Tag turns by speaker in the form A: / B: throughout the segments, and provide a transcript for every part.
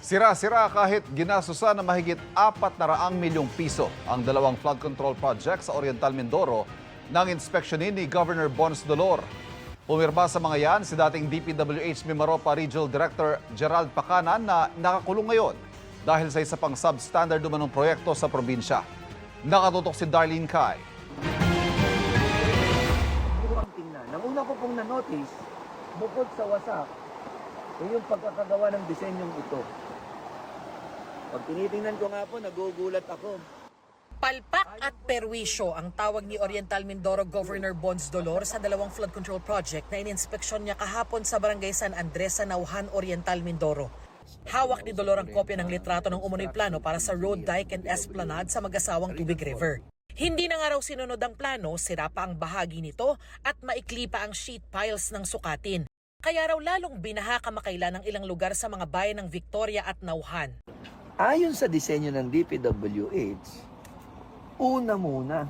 A: Sira-sira kahit ginasusan na mahigit 400 milyong piso ang dalawang flood control project sa Oriental Mindoro ng inspeksyonin ni Governor Bons Dolor. Pumirma sa mga yan si dating DPWH Mimaropa Regional Director Gerald Pacanan na nakakulong ngayon dahil sa isa pang substandard umanong proyekto sa probinsya. Nakatutok si Darlene Kai.
B: Ang una ko pong na-notice, bukod sa wasak, yung pagkakagawa ng disenyong ito. Pag tinitingnan ko nga po, nagugulat ako.
C: Palpak at perwisyo ang tawag ni Oriental Mindoro Governor Bons Dolor sa dalawang flood control project na ininspeksyon niya kahapon sa Barangay San Andres sa Nauhan, Oriental Mindoro. Hawak ni Dolor ang kopya ng litrato ng umunoy plano para sa road, dike and esplanade sa mag-asawang Tubig River. Hindi na nga raw sinunod ang plano, sira pa ang bahagi nito at maikli pa ang sheet piles ng sukatin. Kaya raw lalong binaha kamakailan ng ilang lugar sa mga bayan ng Victoria at Nauhan.
B: Ayon sa disenyo ng DPWH, una muna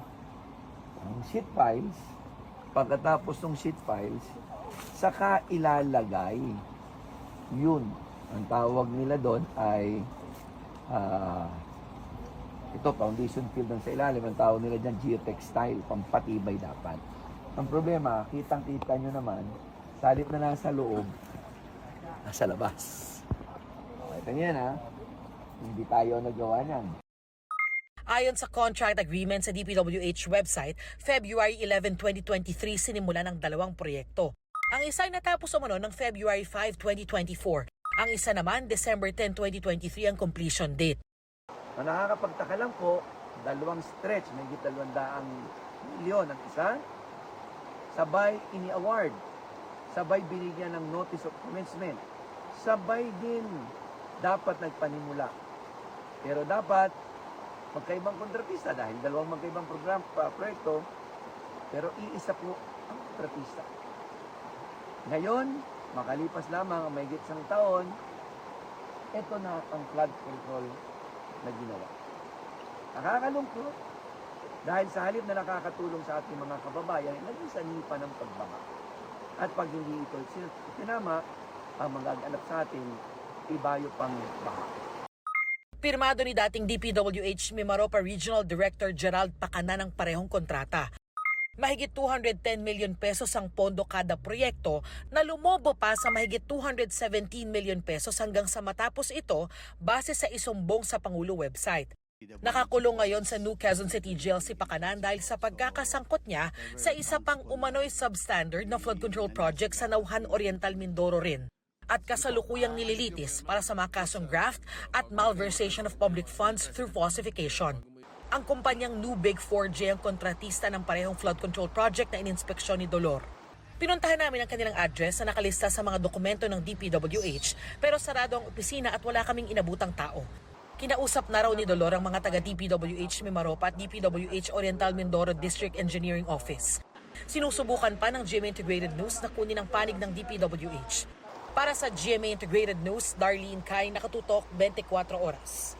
B: ang sheet piles, pagkatapos ng sheet piles, saka ilalagay. Yun, ang tawag nila doon ay ito, foundation field ng sa ilalim. Ang tawag nila dyan, geotextile, pampatibay dapat. Ang problema, kitang-kita nyo naman, salit na nasa loob, nasa labas. Ito niyan ha, hindi tayo nagawa niyan.
C: Ayon sa contract agreement sa DPWH website, February 11, 2023 sinimula ng dalawang proyekto. Ang isa ay natapos umano ng February 5, 2024. Ang isa naman, December 10, 2023 ang completion date.
B: Ang nakakapagtaka lang po, dalawang stretch, may 200 milyon ang isa, sabay ini-award, sabay binigyan ng notice of commencement, sabay din dapat nagpanimula. Pero dapat magkaibang kontratista dahil dalawang magkaibang proyekto, pero iisa po ang kontratista. Ngayon, makalipas lamang ang mahigit isang taon, ito na ang flood control na ginawa. Nakakalungkot dahil sa halip na nakakatulong sa ating mga kababayan, naging sanipa ng pagbaha. At pag hindi ito tinama, ang magaganap sa atin, ibayo pang baha.
C: Pirmado ni dating DPWH Mimaropa Regional Director Gerald Pacanan ang parehong kontrata. Mahigit 210 million pesos ang pondo kada proyekto na lumobo pa sa mahigit 217 million pesos hanggang sa matapos ito base sa isumbong sa Pangulo website. Nakakulong ngayon sa New Quezon City Jail si Pacanan dahil sa pagkakasangkot niya sa isa pang umano'y substandard na flood control project sa Nauhan, Oriental Mindoro rin. At kasalukuyang nililitis para sa mga kasong graft at malversation of public funds through falsification. Ang kumpanyang New Big 4J ang kontratista ng parehong flood control project na ininspeksyon ni Dolor. Pinuntahan namin ang kanilang address na nakalista sa mga dokumento ng DPWH pero sarado ang opisina at wala kaming inabutang tao. Kinausap na raw ni Dolor ang mga taga DPWH Mimaropa at DPWH Oriental Mindoro District Engineering Office. Sinusubukan pa ng GMA Integrated News na kunin ang panig ng DPWH. Para sa GMA Integrated News, Darlene Kai, nakatutok 24 oras.